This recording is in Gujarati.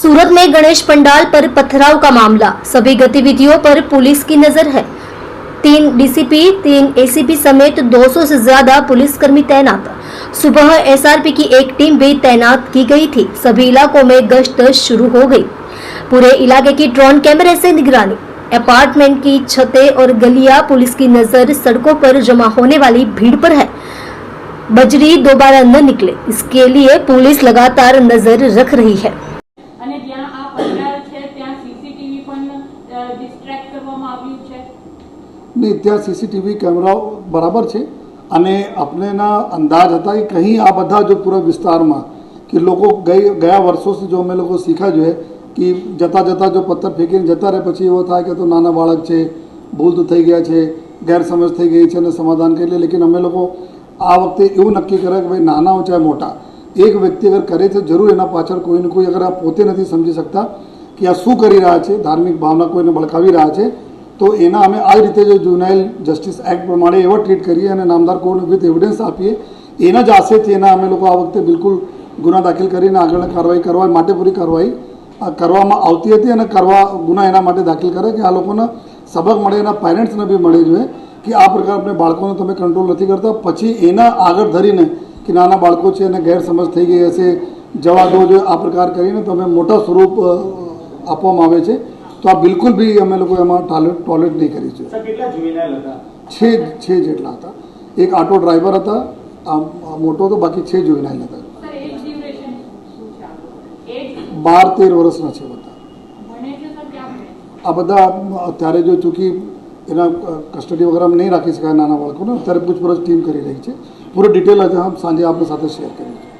सूरत में गणेश पंडाल पर पथराव का मामला, सभी गतिविधियों पर पुलिस की नजर है। 3 डीसीपी, 3 एसीपी समेत 200 से ज्यादा पुलिसकर्मी तैनात। सुबह एसआरपी की एक टीम भी तैनात की गई थी। सभी इलाकों में गश्त शुरू हो गई। पूरे इलाके की ड्रोन कैमरे से निगरानी। अपार्टमेंट की छतें और गलियां, पुलिस की नजर सड़कों पर जमा होने वाली भीड़ पर है। बजरी दोबारा न निकले, इसके लिए पुलिस लगातार नजर रख रही है। અને જ્યાં આ પંડાલ છે ત્યાં સીસીટીવી પણ ડિસ્ટ્રેક્ટ કરવામાં આવ્યું છે। नहीं, ત્યાં સીસીટીવી કેમેરા બરાબર છે અને આપનેના અંદાજ હતા કે કहीं આ બધા જો પૂરા વિસ્તારમાં કે લોકો ગયા વર્ષોથી જો અમે લોકો શીખ્યા જોઈએ કે જતા જતા જો પથ્થર ફેંકીને જતા રહે પછી એવો થાય કે તો નાના બાળક છે, ભૂલ તો થઈ ગયા છે, ગેરસમજ થઈ ગઈ છે અને સમાધાન કરી લે। લેकिन અમે લોકો આ વખતે એવું નક્કી કરે કે ભાઈ નાના હોય ચાહે મોટા, એક વ્યક્તિ અગર કરે તો જરૂર એના પાછળ કોઈ ને કોઈ, અગર આ પોતે નથી સમજી શકતા કે આ શું કરી રહ્યા છે, ધાર્મિક ભાવના કોઈને ભડકાવી રહ્યા છે, તો એના અમે આ રીતે જો જુનાઇલ જસ્ટિસ એક્ટ પ્રમાણે એવો ટ્રીટ કરીએ અને નામદાર કોર્ટને વિથ એવિડન્સ આપીએ। એના જ આશયથી એના અમે લોકો આ વખતે બિલકુલ ગુના દાખલ કરીને આગળની કાર્યવાહી કરવા માટે પૂરી કાર્યવાહી કરવામાં આવતી હતી અને ગુના એના માટે દાખલ કરે કે આ લોકોને સબક મળે, એના પેરેન્ટ્સને બી મળે જોઈએ કે આ પ્રકાર આપણે બાળકોને તમે કંટ્રોલ નથી કરતા, પછી એના આગળ ધરીને કે નાના બાળકો છે અને ગેરસમજ થઈ ગઈ હશે, જવા દો જોઈએ, આ પ્રકાર કરીને તમે મોટા સ્વરૂપ આપવામાં આવે છે। તો આ બિલકુલ બી અમે લોકો એમાં ટોલરેટ નહીં કરી છે। છ જેટલા હતા। એક આટો ડ્રાઈવર હતા, મોટો તો, બાકી 6 જુવેનાઇલ હતા। 12-13 વર્ષના છે બધા। આ બધા અત્યારે જો ચૂંકી એના કસ્ટડી વગેરે નહીં રાખી શકાય નાના બાળકોને, અત્યારે પૂછપરછ ટીમ કરી રહી છે। પૂરો ડિટેલ આજે हम સાંજે આપણી સાથે શેર કરીએ છીએ।